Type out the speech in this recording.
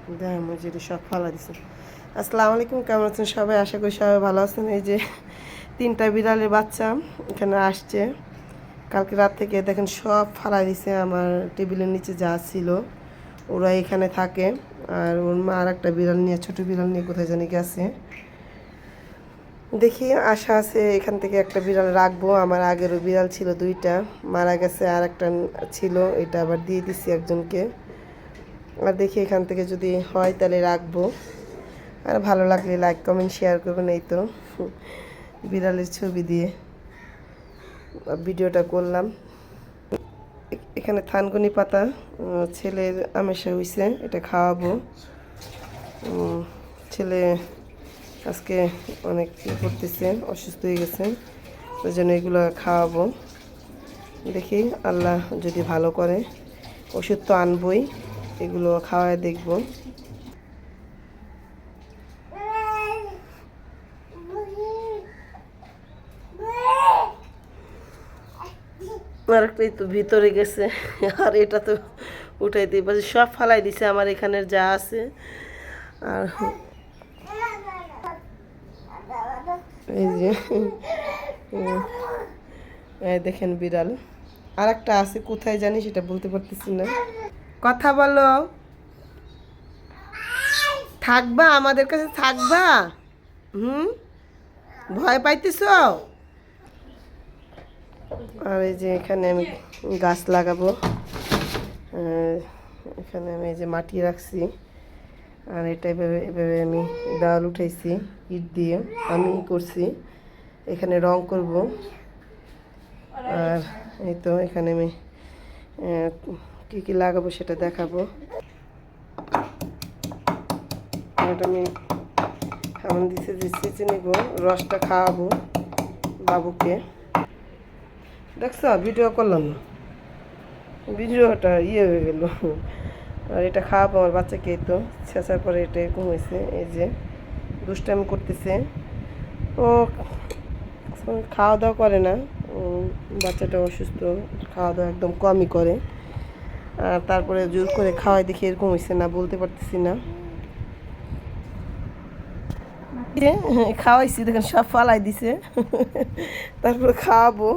দেখেন যেটা সব ফালা দিছে। আসসালামু আলাইকুম, কেমন আছেন সবাই? আশা করি সবাই ভালো আছেন। এই যে 3টা বিড়ালের বাচ্চা এখানে আসছে কালকে রাত থেকে, দেখেন সব ফালা দিছে আমার টেবিলের নিচে যা ছিল। ওরা এখানে থাকে, আর ওর মা আর একটা বিড়াল নিয়ে, ছোটো বিড়াল নিয়ে কোথায় জানি গেছে। দেখি আশা আছে এখান থেকে একটা বিড়াল রাখবো। আমার আগেরও বিড়াল ছিল 2টা, মারা গেছে, আর একটা ছিল, এটা আবার দিয়ে দিছি একজনকে। আর দেখি এখান থেকে যদি হয় তাহলে রাখবো। আর ভালো লাগলে লাইক কমেন্ট শেয়ার করবেন। এই তো বিড়ালের ছবি দিয়ে ভিডিওটা করলাম। এখানে থানকুনি পাতা ছেলের আমেশা হয়েছে, এটা খাওয়াবো। ছেলে আজকে অনেক করতেছে, অসুস্থ হয়ে গেছে, ওই জন্য এগুলো খাওয়াবো। দেখি আল্লাহ যদি ভালো করে, ওষুধ তো আনবই, এগুলো খাওয়ায় দেখবো। আরেকটাই তো ভিতরে গেছে, আর এটা তো উঠাই দিই, সব ফালাই দিছে আমার এখানের যা আছে। আর এই যে দেখেন বিড়াল আর একটা আছে, কোথায় জানি সেটা বলতে পারতেছি না। কথা বলো, থাকবা আমাদের কাছে, থাকবা? ভয় পাইতেছ? আর এই যে এখানে আমি গাছ লাগাবো, এখানে আমি এই যে মাটি রাখছি, আর এটা এভাবে এভাবে আমি দেওয়াল উঠাইছি ইট দিয়ে, আমি করছি, এখানে রং করব। আর এই তো এখানে আমি কী কী লাগাবো সেটা দেখাবো। এটা আমি খাওয়ান দিচ্ছে যে চেঁচে নিব, রসটা খাওয়াবো বাবুকে। দেখছ ভিডিও করলাম না, ভিডিওটা হয়ে গেল। আর এটা খাওয়াবো আমার বাচ্চাকে। এই তো ছেঁচার পরে এটা এরকম হয়েছে, এই যে দুষ্টামি করতেছে। ও খাওয়া দাওয়া করে না, বাচ্চাটা অসুস্থ, খাওয়া দাওয়া একদম কমই করে। আর তারপরে জোর করে খাওয়াই দেখি এরকম হয়েছে, না বলতে পারতেছি না। খাওয়াইছি দেখেন সব ফালাই দিছে, তারপরে খাওয়াবো।